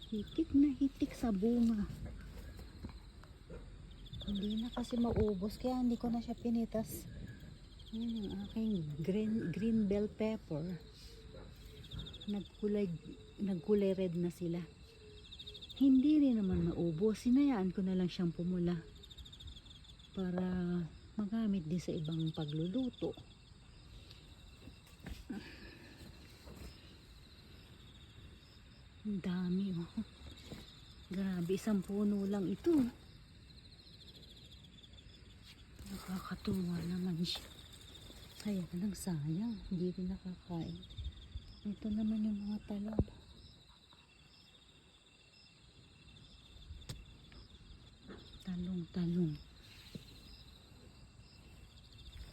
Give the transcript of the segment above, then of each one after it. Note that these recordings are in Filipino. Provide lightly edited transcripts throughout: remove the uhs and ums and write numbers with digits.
Hitik na hitik sa bunga. Hindi na kasi maubos kaya hindi ko na siya pinitas. Yan ang aking green bell pepper. Nagkulay red na sila. Hindi rin naman maubos. Sinayaan ko na lang siyang pumula para magamit din sa ibang pagluluto. Ang dami oh. Grabe, isang puno lang ito. Nakakatuwa naman siya. Kaya lang sayang, hindi rin nakakain. Ito naman yung mga talong. Talong.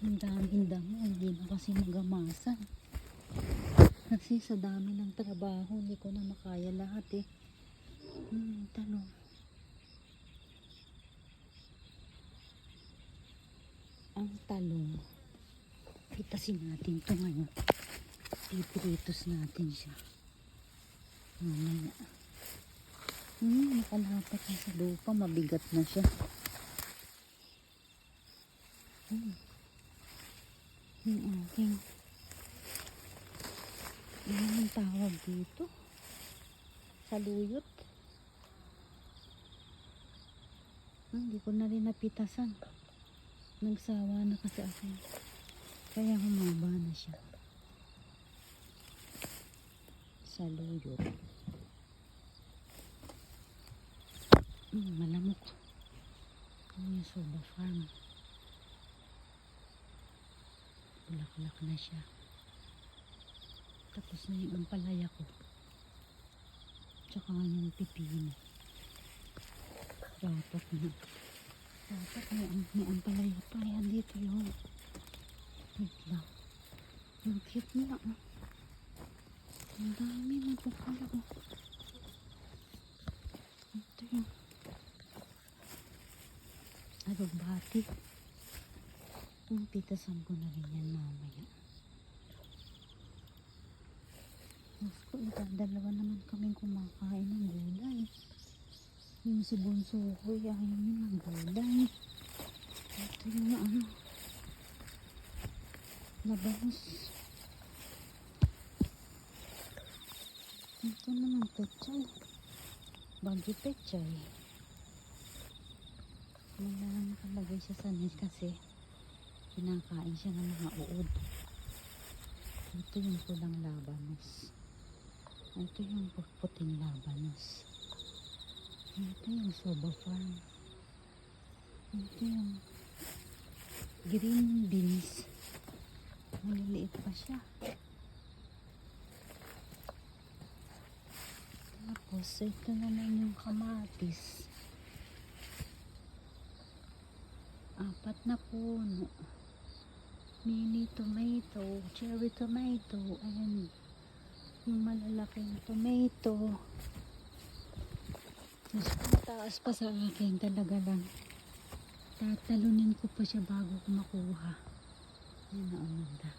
Ang daming damo, hindi na kasi magamasan. Kasi sa dami ng trabaho, hindi ko na makaya lahat eh. Talong. Ang talong. Pitasin natin ito ngayon. Pipiritos natin siya. Mamaya. Nakalapat na sa lupa. Mabigat na siya. Yung aking ano ang tawag dito? Saluyot. Hindi ko na rin napitasan. Nagsawa na kasi ako. Kaya humaba na siya. Saluyot. Malamok. Yung soba farm. Bulaklak na siya. Tapos na yung ampalaya ko. Tsaka yung pipino. Dapat may ampalaya pa. Yan dito yung wait lang. Yung cute na. Ang dami na po pala. Ito yung alugbati. Pitasan ko na rin yan mamaya. Gusto, dalawa naman kaming kumakain ng gulay. Yung si Bunso ko, ayaw niya ng gulay. Ito yung nabangus. Ito naman pechay. Bagyo pechay. Wala nakalagay siya sa net kasi kinakain siya ng mga uod. Ito yung pulang labanos. Ito yung puting labanos. Ito yung soba farm. Ito yung green beans. Maliliit pa siya. Tapos ito naman yung kamatis. 4 na puno. Mini tomato, cherry tomato, and yung malalaking tomato. Mas mataas pa sa akin, talaga lang. Tatalunin ko pa siya bago ko makuha. Yan na umanda.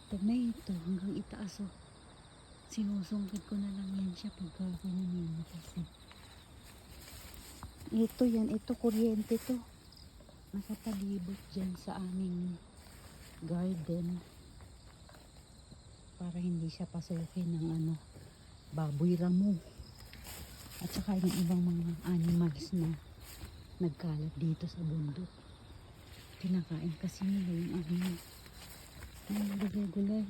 Tomato hanggang itaas oh. Sinusungkit ko na lang yan siya pagka kinanino kasi. Ito yan, ito kuryente to. Nakapalibot dyan sa aming garden. Para hindi siya pasukin ng baboy ramo. At saka yung ibang mga animals na nagkalat dito sa bundok. Kinakain kasi nila yung gulay-gulay.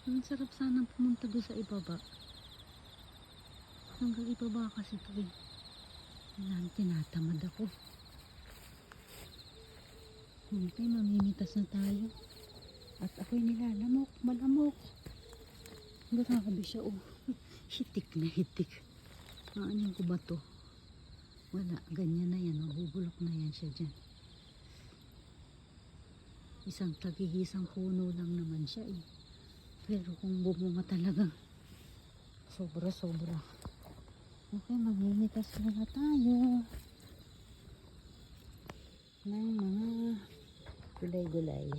Ang sarap sanang pumunta doon sa ibaba. Hanggang ibaba kasi ito eh. Tinatamad ako. Okay, mamimitas na tayo. At ako'y nilalamok, malamok. Grabe siya oh. Hitik na hitik. Aanin ko ba to? Wala, ganyan na yan. Mabubulok na yan siya dyan. Isang tagigisang puno lang naman siya eh. Pero kung bumunga talaga, sobra-sobra. Okay, mamimitas na tayo ng mga gulay-gulay.